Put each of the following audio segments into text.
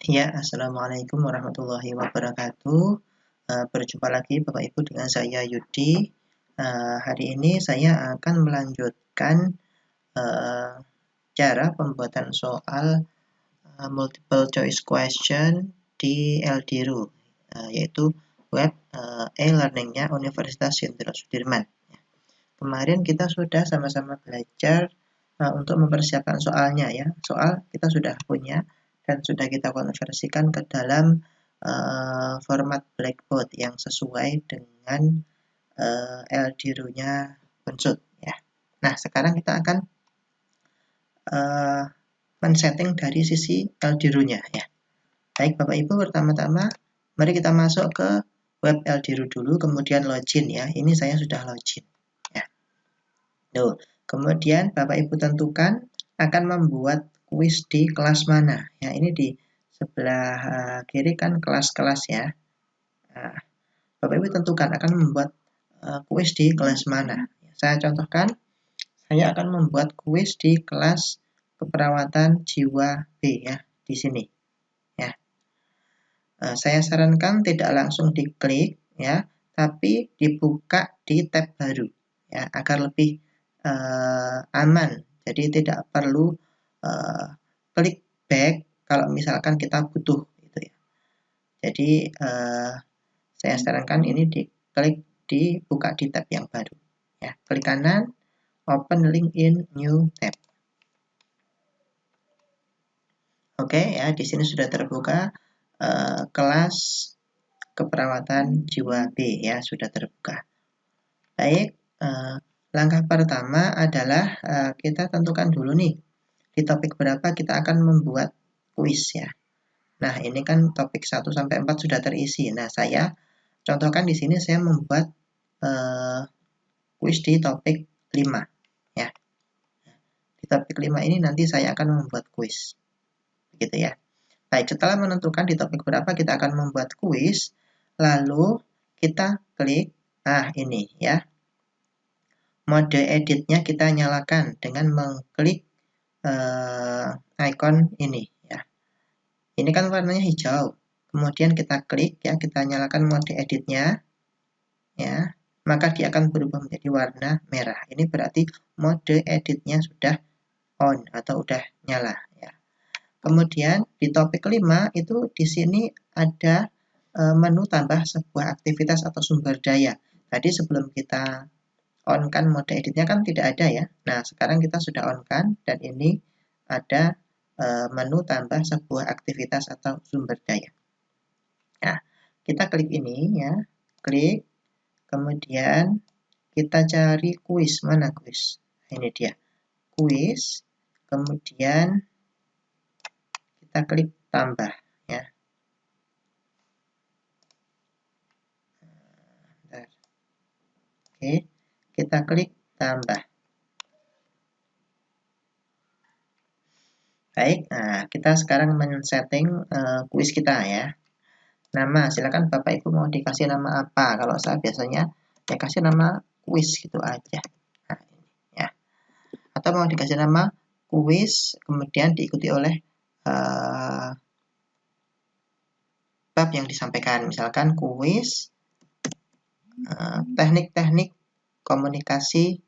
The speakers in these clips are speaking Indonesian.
Ya, Assalamualaikum warahmatullahi wabarakatuh. Berjumpa lagi Bapak Ibu dengan saya Yudi. Hari ini saya akan melanjutkan cara pembuatan soal multiple choice question di LDIRU, yaitu web e-learningnya Universitas Jenderal Sudirman. Kemarin kita sudah sama-sama belajar untuk mempersiapkan soalnya ya. Soal kita sudah punya dan sudah kita konversikan ke dalam format Blackboard yang sesuai dengan LDIRU-nya Unsud ya. Nah, sekarang kita akan men-setting dari sisi LDIRU-nya ya. Baik Bapak Ibu, pertama-tama mari kita masuk ke web LDIRU dulu, kemudian login ya. Ini saya sudah login ya. Tuh, kemudian Bapak Ibu tentukan akan membuat kuis di kelas mana. Ya, ini di sebelah kiri kan kelas-kelas ya. Nah, Bapak Ibu tentukan akan membuat kuis di kelas mana. Saya contohkan, saya akan membuat kuis di kelas keperawatan jiwa B ya, di sini. Ya. Saya sarankan tidak langsung diklik ya, tapi dibuka di tab baru ya, agar lebih aman. Jadi tidak perlu klik back kalau misalkan kita butuh gitu ya. Jadi saya sarankan ini diklik dibuka di tab yang baru ya. Klik kanan, open link in new tab. Oke ya, di sini sudah terbuka kelas keperawatan jiwa B ya, sudah terbuka. Baik, langkah pertama adalah kita tentukan dulu nih di topik berapa kita akan membuat kuis ya. Nah, ini kan topik 1 sampai 4 sudah terisi. Nah, saya contohkan di sini saya membuat kuis di topik 5 ya. Di topik 5 ini nanti saya akan membuat kuis. Begitu ya. Baik, setelah menentukan di topik berapa kita akan membuat kuis, lalu kita klik ini ya. Mode editnya kita nyalakan dengan mengklik icon ini ya. Ini kan warnanya hijau. Kemudian kita klik ya, kita nyalakan mode editnya ya, maka dia akan berubah menjadi warna merah. Ini berarti mode editnya sudah on atau udah nyala ya. Kemudian di topik 5 itu di sini ada menu tambah sebuah aktivitas atau sumber daya. Tadi sebelum kita on kan mode editnya kan tidak ada ya. Nah, sekarang kita sudah on kan dan ini ada menu tambah sebuah aktivitas atau sumber daya. Nah, kita klik ini ya, klik, kemudian kita cari kuis, mana kuis? Ini dia, kuis, kemudian kita klik tambah ya. Oke, kita klik tambah. Baik, nah kita sekarang men-setting kuis kita ya. Nama, silakan Bapak Ibu mau dikasih nama apa? Kalau saya biasanya ya kasih nama kuis gitu aja. Nah, ini ya. Atau mau dikasih nama kuis, kemudian diikuti oleh bab yang disampaikan. Misalkan kuis teknik-teknik komunikasi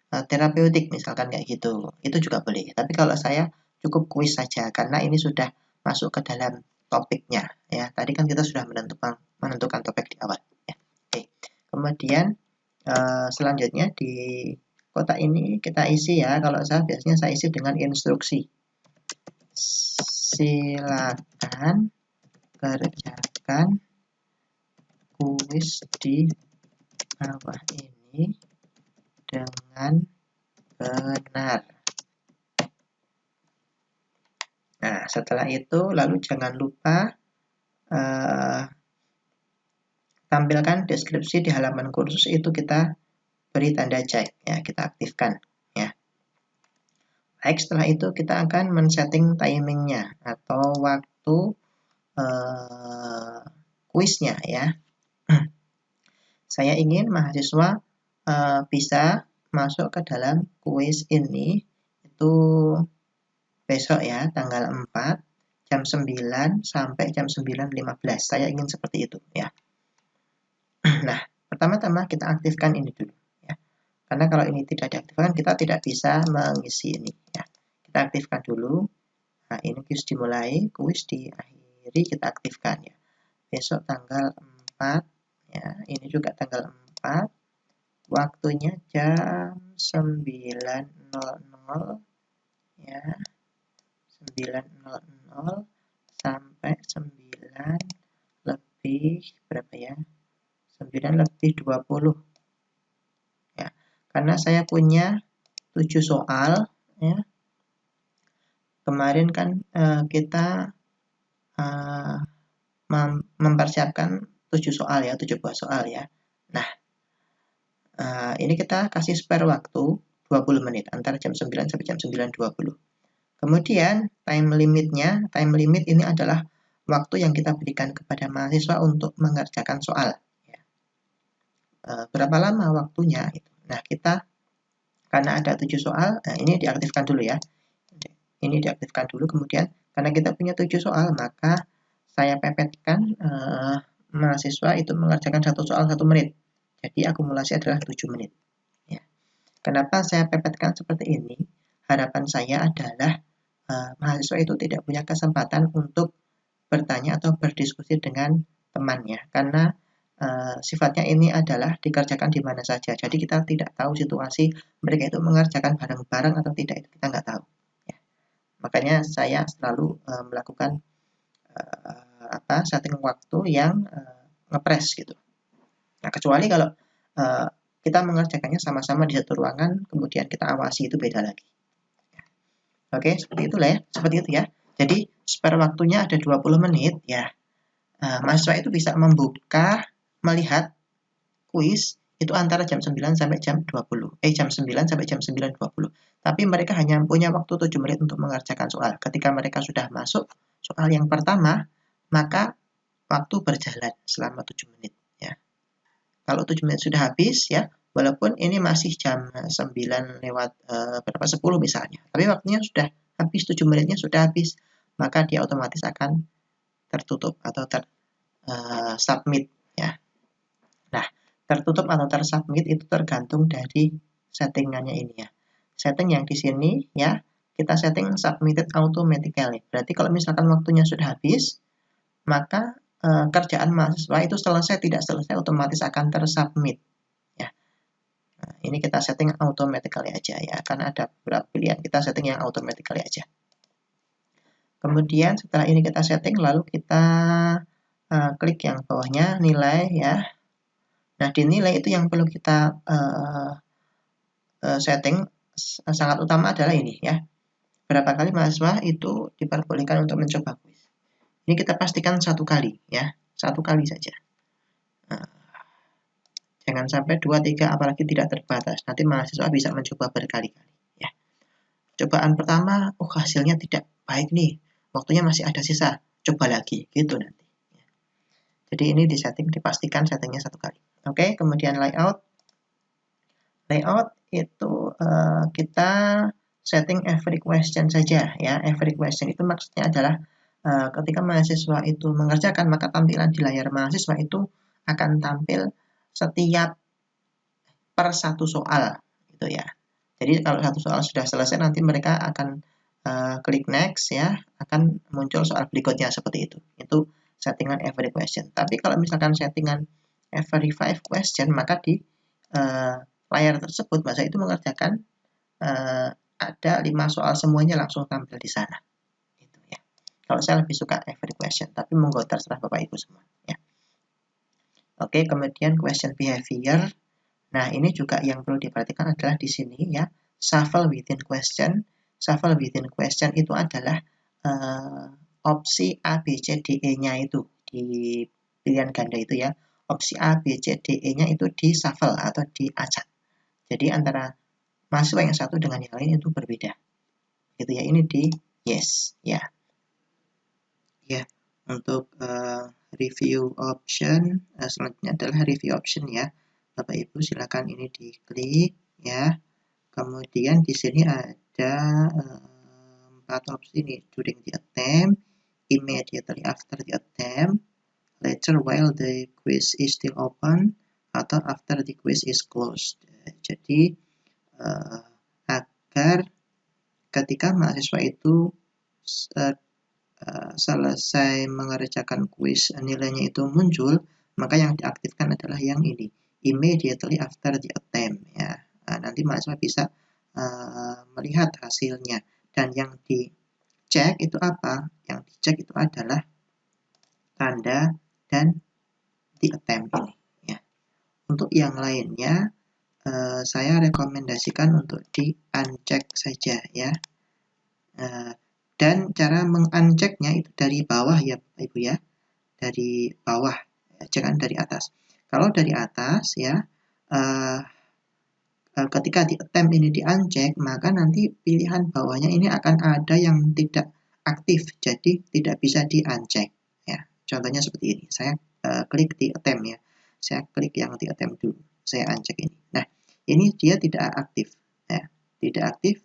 terapeutik, misalkan kayak gitu. Itu juga boleh. Tapi kalau saya cukup kuis saja, karena ini sudah masuk ke dalam topiknya ya. Tadi kan kita sudah menentukan topik di awal ya. Oke. Kemudian selanjutnya di kotak ini kita isi ya. Kalau saya biasanya saya isi dengan instruksi. Silakan kerjakan kuis di bawah ini dengan benar. Nah, setelah itu lalu jangan lupa tampilkan deskripsi di halaman kursus, itu kita beri tanda cek ya, kita aktifkan ya. Baik, setelah itu kita akan men-setting timingnya atau waktu kuisnya ya. Saya ingin mahasiswa bisa masuk ke dalam kuis ini itu besok ya, tanggal 4 jam 9 sampai jam 9.15. Saya ingin seperti itu ya. Nah, pertama-tama kita aktifkan ini dulu ya. Karena kalau ini tidak diaktifkan kita tidak bisa mengisi ini ya. Kita aktifkan dulu. Nah, ini kuis dimulai, kuis diakhiri, kita aktifkan ya. Besok tanggal 4 ya. Ini juga tanggal 4. Waktunya jam 9.00 ya. 9.00 sampai 9 lebih berapa ya? 9 lebih 20 ya. Karena saya punya 7 soal ya. Kemarin kan kita mempersiapkan 7 soal ya, 7 buah soal ya. Nah, ini kita kasih spare waktu 20 menit antara jam 9 sampai jam 9.20. Kemudian time limit ini adalah waktu yang kita berikan kepada mahasiswa untuk mengerjakan soal. Berapa lama waktunya? Nah, kita karena ada 7 soal, nah ini diaktifkan dulu ya. Ini diaktifkan dulu, kemudian karena kita punya 7 soal, maka saya pepetkan mahasiswa itu mengerjakan satu soal 1 menit. Jadi akumulasi adalah 7 menit. Ya. Kenapa saya pepetkan seperti ini? Harapan saya adalah mahasiswa itu tidak punya kesempatan untuk bertanya atau berdiskusi dengan temannya, karena sifatnya ini adalah dikerjakan di mana saja. Jadi kita tidak tahu situasi mereka itu mengerjakan bareng-bareng atau tidak, itu kita nggak tahu. Ya. Makanya saya selalu melakukan setting waktu yang ngepres gitu. Nah, kecuali kalau kita mengerjakannya sama-sama di satu ruangan, kemudian kita awasi, itu beda lagi. Oke, seperti itulah ya, seperti itu ya. Jadi spare waktunya ada 20 menit ya. Mahasiswa itu bisa melihat kuis itu antara jam 9 sampai jam 20. Jam 9 sampai jam 9.20. Tapi mereka hanya punya waktu 7 menit untuk mengerjakan soal. Ketika mereka sudah masuk soal yang pertama, maka waktu berjalan selama 7 menit ya. Kalau 7 menit sudah habis ya, walaupun ini masih jam 9 lewat 10 misalnya, tapi waktunya sudah habis, 7 menitnya sudah habis, maka dia otomatis akan tertutup atau submit ya. Nah, tertutup atau tersubmit itu tergantung dari settingannya ini ya. Setting yang di sini ya, kita setting submitted automatically. Berarti kalau misalkan waktunya sudah habis, maka kerjaan mahasiswa itu selesai tidak selesai otomatis akan tersubmit ya. Nah, ini kita setting automatically aja ya, karena ada beberapa pilihan, kita setting yang automatically aja. Kemudian setelah ini kita setting, lalu kita klik yang bawahnya nilai ya. Nah, di nilai itu yang perlu kita setting sangat utama adalah ini ya. Berapa kali mahasiswa itu diperbolehkan untuk mencoba kuis. Ini kita pastikan 1 kali ya, 1 kali saja. Jangan sampai 2, 3, apalagi tidak terbatas. Nanti mahasiswa bisa mencoba berkali-kali ya. Cobaan pertama, hasilnya tidak baik nih, waktunya masih ada sisa, coba lagi gitu nanti. Jadi ini disetting, dipastikan settingnya 1 kali. Oke, kemudian layout. Layout itu kita setting every question saja ya. Every question itu maksudnya adalah ketika mahasiswa itu mengerjakan, maka tampilan di layar mahasiswa itu akan tampil setiap per 1 soal gitu ya. Jadi kalau 1 soal sudah selesai, nanti mereka akan klik next ya, akan muncul soal berikutnya seperti itu. Itu settingan every question. Tapi kalau misalkan settingan every 5 question, maka di layar tersebut masa itu mengerjakan ada 5 soal semuanya langsung tampil di sana. Gitu ya. Kalau saya lebih suka every question, tapi monggo terserah Bapak Ibu semua ya. Oke, kemudian question behavior. Nah, ini juga yang perlu diperhatikan adalah di sini ya, shuffle within question. Shuffle within question itu adalah opsi A, B, C, D, E-nya itu di pilihan ganda itu ya. Opsi A, B, C, D, E-nya itu di shuffle atau diacak. Jadi antara mahasiswa yang satu dengan yang lain itu berbeda. Gitu ya, ini di yes ya. Ya, untuk review option selanjutnya adalah review option ya. Bapak Ibu silakan ini diklik ya. Kemudian di sini ada 4 opsi nih, during the attempt, immediately after the attempt, later while the quiz is still open, atau after the quiz is closed. Jadi agar ketika mahasiswa itu selesai mengerjakan kuis nilainya itu muncul, maka yang diaktifkan adalah yang ini, immediately after the attempt ya. Nanti mahasiswa bisa melihat hasilnya, dan yang dicek itu apa? Yang dicek itu adalah tanda dan the attempt ini ya. Untuk yang lainnya saya rekomendasikan untuk di uncheck saja ya. Dan cara mengunchecknya itu dari bawah ya Bapak Ibu ya, dari bawah ya, jangan dari atas. Kalau dari atas ya, ketika di attempt ini di uncheck, maka nanti pilihan bawahnya ini akan ada yang tidak aktif, jadi tidak bisa di uncheck ya. Contohnya seperti ini, saya klik di attempt ya, saya klik yang di attempt dulu, saya uncheck ini. Nah ini dia tidak aktif ya. Tidak aktif,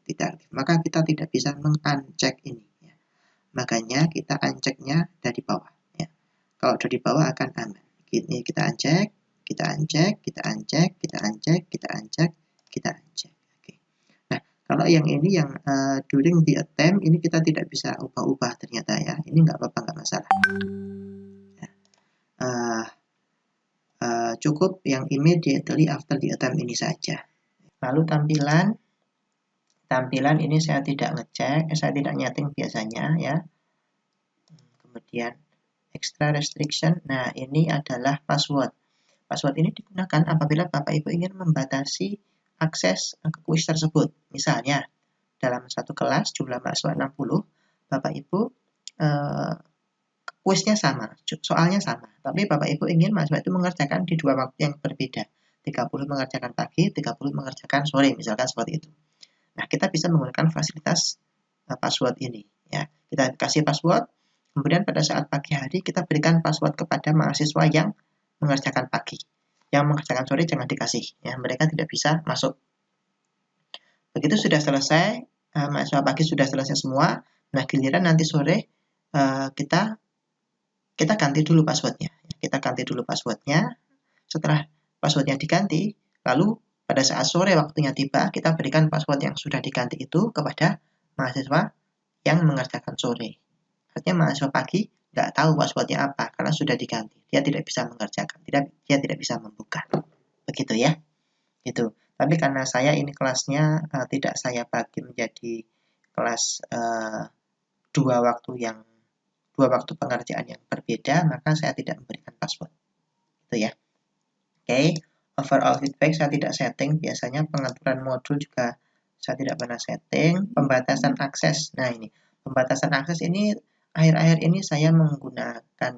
maka kita tidak bisa menguncheck ini ya. Makanya kita unchecknya dari bawah ya. Kalau dari bawah akan aman. Ini kita uncheck, kita uncheck, kita uncheck, kita uncheck, kita uncheck, kita uncheck. Oke. Nah, kalau yang ini yang during the attempt ini kita tidak bisa ubah-ubah ternyata ya. Ini nggak apa-apa, nggak masalah. Ya. Cukup yang immediately after the attempt ini saja. Lalu tampilan ini saya tidak ngecek, saya tidak nyeting biasanya ya. Kemudian extra restriction, nah ini adalah password. Password ini digunakan apabila Bapak Ibu ingin membatasi akses ke kuis tersebut. Misalnya dalam satu kelas jumlah mahasiswa 60, Bapak Ibu kuisnya sama, soalnya sama, tapi Bapak Ibu ingin mahasiswa itu mengerjakan di dua waktu yang berbeda. 30 mengerjakan pagi, 30 mengerjakan sore, misalkan seperti itu. Nah, kita bisa menggunakan fasilitas password ini ya. Kita kasih password, kemudian pada saat pagi hari kita berikan password kepada mahasiswa yang mengerjakan pagi. Yang mengerjakan sore jangan dikasih ya, mereka tidak bisa masuk. Begitu sudah selesai, mahasiswa pagi sudah selesai semua. Nah, giliran nanti sore kita ganti dulu passwordnya. Kita ganti dulu passwordnya. Setelah passwordnya diganti, lalu pada saat sore waktunya tiba, kita berikan password yang sudah diganti itu kepada mahasiswa yang mengerjakan sore. Artinya mahasiswa pagi nggak tahu passwordnya apa karena sudah diganti. Dia tidak bisa mengerjakan, dia tidak bisa membuka. Begitu ya. Gitu. Tapi karena saya ini kelasnya tidak saya bagi menjadi kelas dua waktu pengerjaan yang berbeda, maka saya tidak memberikan password. Itu ya. Oke. Overall feedback saya tidak setting, biasanya pengaturan modul juga saya tidak pernah setting. Pembatasan akses, nah ini pembatasan akses ini akhir-akhir ini saya menggunakan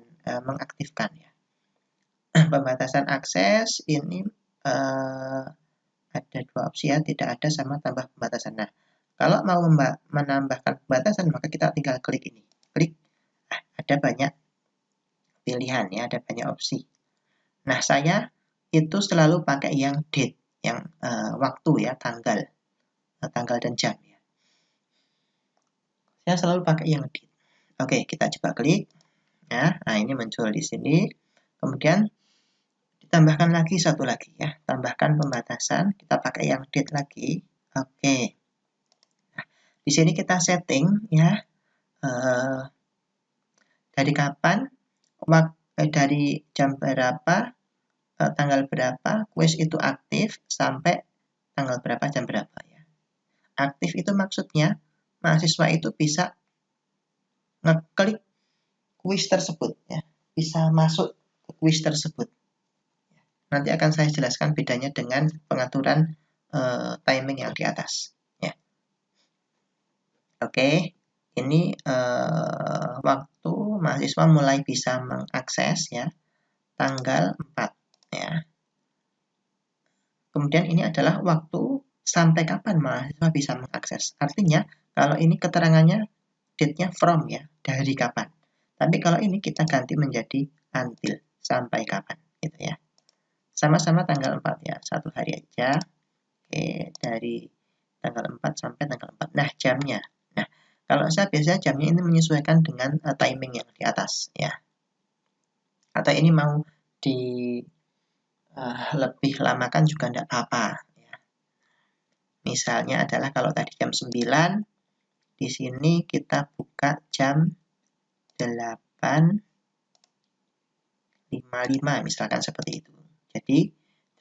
mengaktifkan ya. Pembatasan akses ini ada dua opsi ya, tidak ada sama tambah pembatasan. Nah, kalau mau menambahkan pembatasan maka kita tinggal klik ini, klik, ada banyak pilihan ya, ada banyak opsi. Nah, saya itu selalu pakai yang date, yang waktu ya, tanggal dan jam ya. Saya selalu pakai yang date. Oke, kita coba klik ya. Nah, ini muncul di sini. Kemudian ditambahkan lagi satu lagi ya, tambahkan pembatasan, kita pakai yang date lagi. Oke. Nah, di sini kita setting ya, dari kapan, dari jam berapa, tanggal berapa kuis itu aktif sampai tanggal berapa, jam berapa ya. Aktif itu maksudnya mahasiswa itu bisa ngeklik kuis tersebut ya, bisa masuk ke kuis tersebut. Nanti akan saya jelaskan bedanya dengan pengaturan timing yang di atas ya. Oke, ini waktu mahasiswa mulai bisa mengakses ya, tanggal 4 ya. Kemudian ini adalah waktu sampai kapan mahasiswa bisa mengakses. Artinya kalau ini keterangannya date-nya from ya, dari kapan. Tapi kalau ini kita ganti menjadi until, sampai kapan gitu ya. Sama-sama tanggal 4 ya, satu hari aja. Oke, dari tanggal 4 sampai tanggal 4. Nah, jamnya. Nah, Kalau saya biasanya jamnya ini menyesuaikan dengan timing yang di atas ya. Atau ini mau di lebih lamakan juga tidak apa-apa ya. Misalnya adalah kalau tadi jam 9, di sini kita buka jam 8.55 misalkan seperti itu. Jadi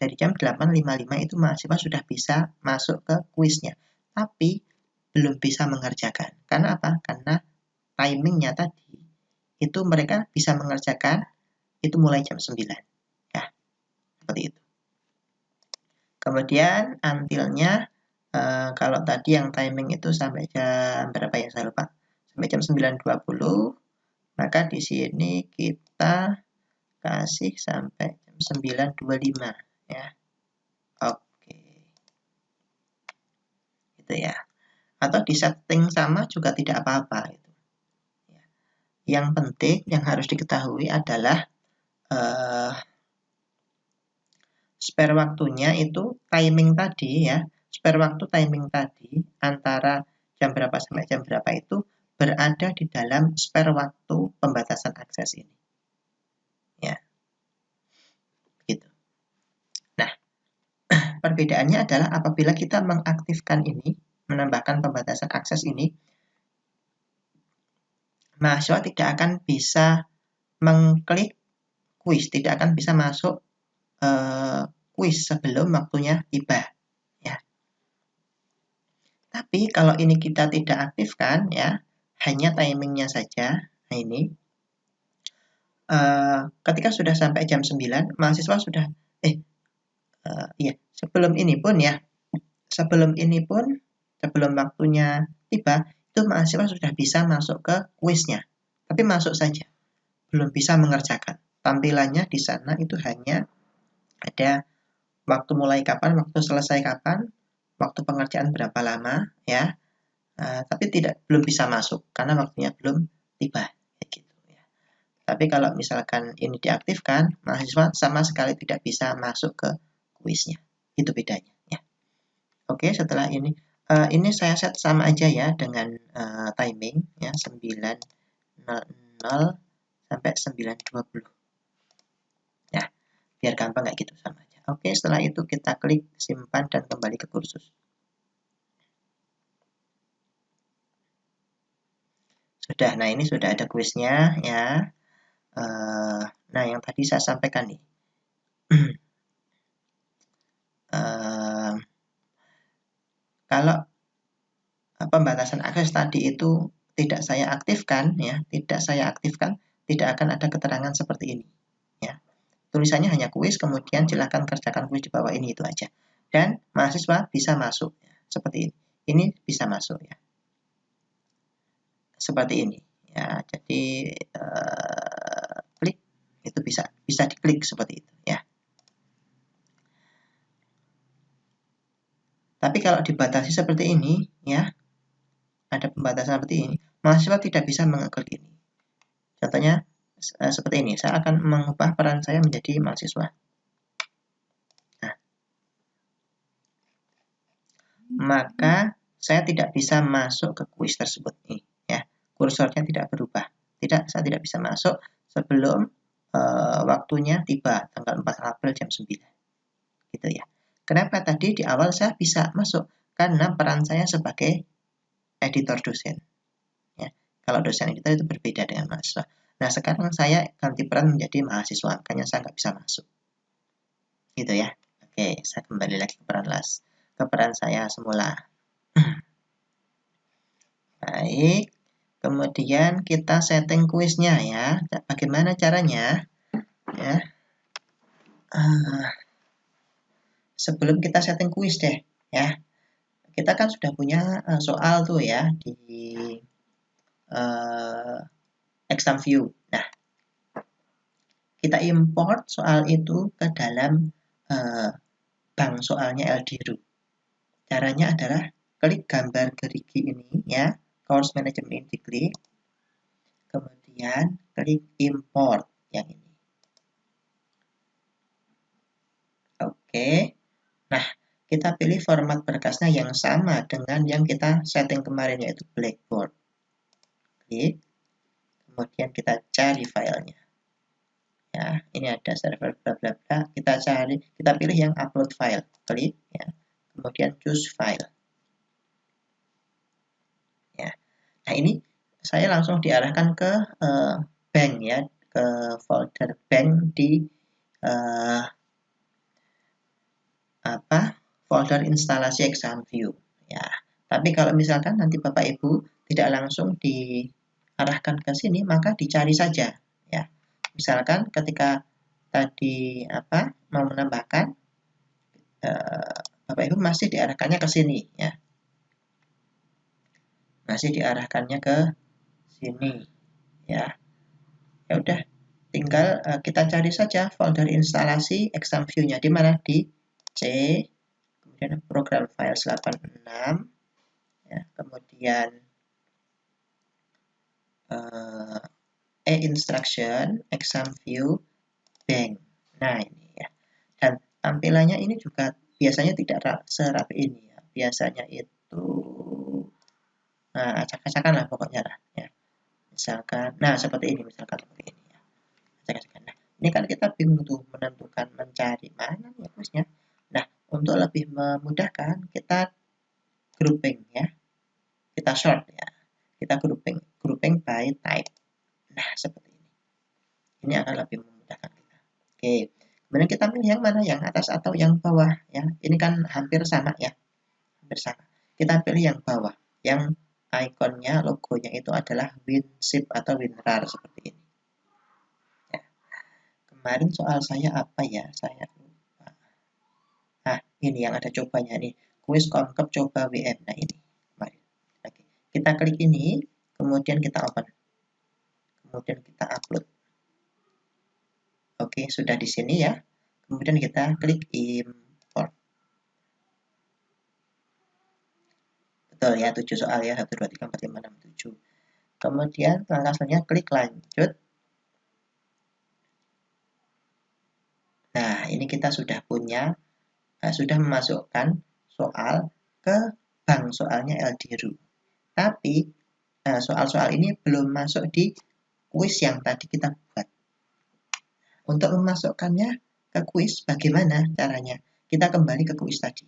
dari jam 8.55 itu mahasiswa sudah bisa masuk ke kuisnya. Tapi belum bisa mengerjakan. Karena apa? Karena timingnya tadi itu mereka bisa mengerjakan itu mulai jam 9. Ya, seperti itu. Kemudian until-nya kalau tadi yang timing itu sampai jam berapa ya, saya lupa. Sampai jam 9.20, maka di sini kita kasih sampai jam 9.25 ya. Oke. Gitu ya. Atau di setting sama juga tidak apa-apa gitu. Yang penting yang harus diketahui adalah spare waktunya itu timing tadi ya. Spare waktu timing tadi antara jam berapa sampai jam berapa itu berada di dalam spare waktu pembatasan akses ini. Ya. Gitu. Nah, perbedaannya adalah apabila kita mengaktifkan ini, menambahkan pembatasan akses ini, mahasiswa tidak akan bisa mengklik kuis, tidak akan bisa masuk kuis sebelum waktunya tiba. Ya. Tapi kalau ini kita tidak aktifkan, ya, hanya timingnya saja. Nah ini, ketika sudah sampai jam 9, mahasiswa sudah, iya, sebelum ini pun sebelum waktunya tiba, itu mahasiswa sudah bisa masuk ke kuisnya. Tapi masuk saja, belum bisa mengerjakan. Tampilannya di sana itu hanya ada waktu mulai kapan, waktu selesai kapan, waktu pengerjaan berapa lama, ya. Tapi belum bisa masuk karena waktunya belum tiba. Gitu, ya. Tapi kalau misalkan ini diaktifkan, mahasiswa sama sekali tidak bisa masuk ke kuisnya. Itu bedanya. Ya. Oke, setelah ini saya set sama aja ya dengan timing ya 9.00 sampai 9.20. Ya, biar gampang kayak gitu sama aja. Oke, setelah itu kita klik simpan dan kembali ke kursus. Sudah, nah ini sudah ada kuisnya ya. Nah, yang tadi saya sampaikan nih. Kalau pembatasan akses tadi itu tidak saya aktifkan, ya, tidak akan ada keterangan seperti ini. Ya. Tulisannya hanya kuis, kemudian silakan kerjakan kuis di bawah ini, itu aja. Dan mahasiswa bisa masuk, ya, seperti ini. Ini bisa masuk, ya. Seperti ini. Ya, jadi klik itu bisa diklik seperti itu, ya. Tapi kalau dibatasi seperti ini, ya, ada pembatasan seperti ini, mahasiswa tidak bisa mengeklik ini. Contohnya seperti ini, saya akan mengubah peran saya menjadi mahasiswa. Nah, maka saya tidak bisa masuk ke kuis tersebut nih, ya. Kursornya tidak berubah. Saya tidak bisa masuk sebelum waktunya tiba tanggal 4 April jam 9. Gitu ya. Kenapa tadi di awal saya bisa masuk? Karena peran saya sebagai editor dosen. Ya. Kalau dosen editor itu berbeda dengan mahasiswa. Nah, sekarang saya ganti peran menjadi mahasiswa, makanya saya nggak bisa masuk. Gitu ya. Oke, saya kembali lagi ke peran saya semula. Baik, kemudian kita setting kuisnya ya. Bagaimana caranya? Ya. Sebelum kita setting kuis deh, ya. Kita kan sudah punya soal tuh ya di exam view. Nah, kita import soal itu ke dalam bank soalnya LDRU. Caranya adalah klik gambar gerigi ini ya, course management ini diklik, kemudian klik import yang ini. Oke, nah kita pilih format berkasnya yang sama dengan yang kita setting kemarin yaitu Blackboard. lagi. Kemudian kita cari filenya. Ya, ini ada server bla bla bla. Kita cari, kita pilih yang upload file. Klik ya. Kemudian choose file. Ya. Nah, ini saya langsung diarahkan ke bank ya, ke folder bank di folder instalasi ExamView ya. Tapi kalau misalkan nanti Bapak Ibu tidak langsung diarahkan ke sini, maka dicari saja ya. Misalkan ketika tadi mau menambahkan, Bapak Ibu masih diarahkannya ke sini ya. Masih diarahkannya ke sini ya. Ya udah, tinggal kita cari saja folder instalasi ExamView-nya di mana, di C, kemudian program files 86 ya, kemudian instruction ExamView bank. Nah, ini ya. Dan tampilannya ini juga biasanya tidak serapi ini ya. Biasanya itu acak-acakan lah pokoknya lah ya. Misalkan, nah seperti ini, misalkan seperti ini ya. Acak-acakan. Nah, ini kan kita bingung tuh menentukan mencari mana ya kuisnya. Nah, untuk lebih memudahkan kita grouping ya. Kita sort ya. Kita grouping by type. Nah, seperti ini. Ini akan lebih memudahkan kita. Oke. Kemudian kita pilih yang mana, yang atas atau yang bawah ya. Ini kan hampir sama ya. Hampir sama. Kita pilih yang bawah. Yang ikonnya, logonya itu adalah WinZip atau WinRAR seperti ini. Ya. Kemarin soal saya apa ya? Saya lupa. Nah, ini yang ada cobanya nih. Kuis Concep coba WM. Nah, ini. Kemarin. Oke. Kita klik ini, kemudian kita open. Kemudian kita upload. Oke, sudah di sini ya. Kemudian kita klik import. Betul ya, 7 soal ya. 1, 2, 3, 4, 5, 6, 7. Kemudian langkah selanjutnya klik lanjut. Nah, ini kita sudah punya, sudah memasukkan soal ke bank soalnya LDRU. Tapi soal-soal ini belum masuk di kuis yang tadi kita buat. Untuk memasukkannya ke kuis, bagaimana caranya? Kita kembali ke kuis tadi.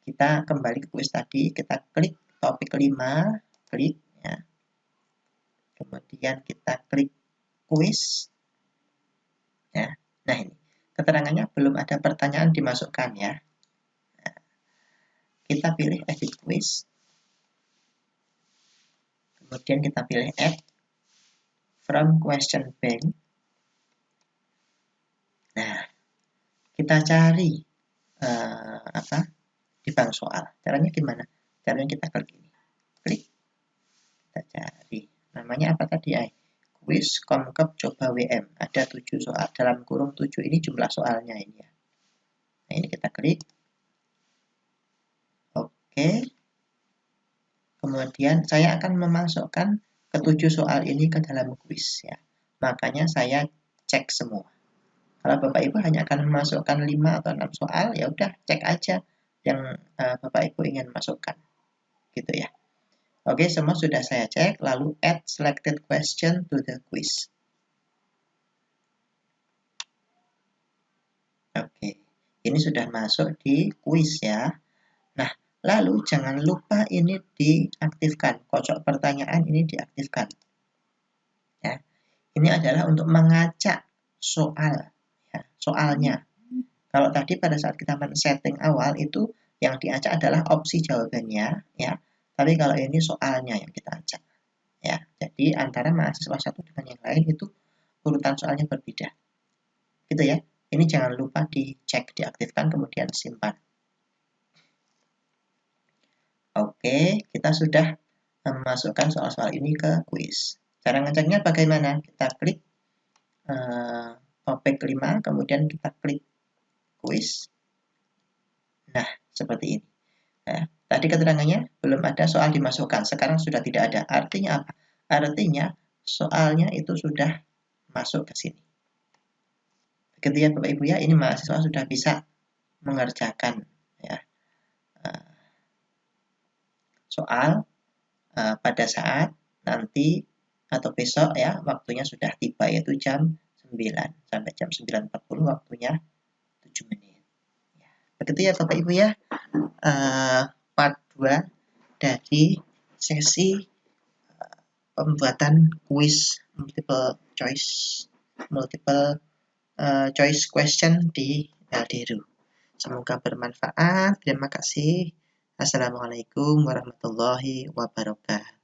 Kita kembali ke kuis tadi, kita klik topik 5, klik ya. Kemudian kita klik kuis. Ya. Nah, ini keterangannya belum ada pertanyaan dimasukkan ya. Nah, kita pilih edit quiz. Kemudian kita pilih add from question bank. Nah, kita cari di bank soal. Caranya gimana? Caranya kita klik ini. Klik. Kita cari. Namanya apa tadi? Kuis Concep coba WM. Ada 7 soal. Dalam kurung 7 ini jumlah soalnya ini ya. Nah, ini kita klik. Oke. Kemudian saya akan memasukkan ke-7 soal ini ke dalam kuis ya. Makanya saya cek semua. Kalau Bapak Ibu hanya akan memasukkan 5 atau 6 soal, ya udah cek aja yang Bapak Ibu ingin masukkan. Gitu ya. Oke, semua sudah saya cek, lalu add selected question to the quiz. Oke, ini sudah masuk di quiz ya. Nah, lalu jangan lupa ini diaktifkan, kocok pertanyaan ini diaktifkan. Ya, ini adalah untuk mengacak soal, ya, soalnya. Kalau tadi pada saat kita men-setting awal itu yang diacak adalah opsi jawabannya, ya. Tapi kalau ini soalnya yang kita acak, ya. Jadi antara mahasiswa satu dengan yang lain itu urutan soalnya berbeda, gitu ya. Ini jangan lupa dicek, diaktifkan, kemudian simpan. Oke, kita sudah memasukkan soal-soal ini ke kuis. Cara ngeceknya bagaimana? Kita klik topik 5, kemudian kita klik kuis. Nah, seperti ini. Nah, tadi keterangannya belum ada soal dimasukkan, sekarang sudah tidak ada. Artinya apa? Artinya soalnya itu sudah masuk ke sini. Begitu ya Bapak Ibu ya, ini mahasiswa sudah bisa mengerjakan ya, soal pada saat nanti atau besok ya, waktunya sudah tiba yaitu jam 9 sampai jam 9.40 waktunya 7 menit. Begitu ya Bapak Ibu ya, part 2 dari sesi pembuatan kuis multiple choice question di Eldiru. Semoga bermanfaat. Terima kasih. Assalamualaikum warahmatullahi wabarakatuh.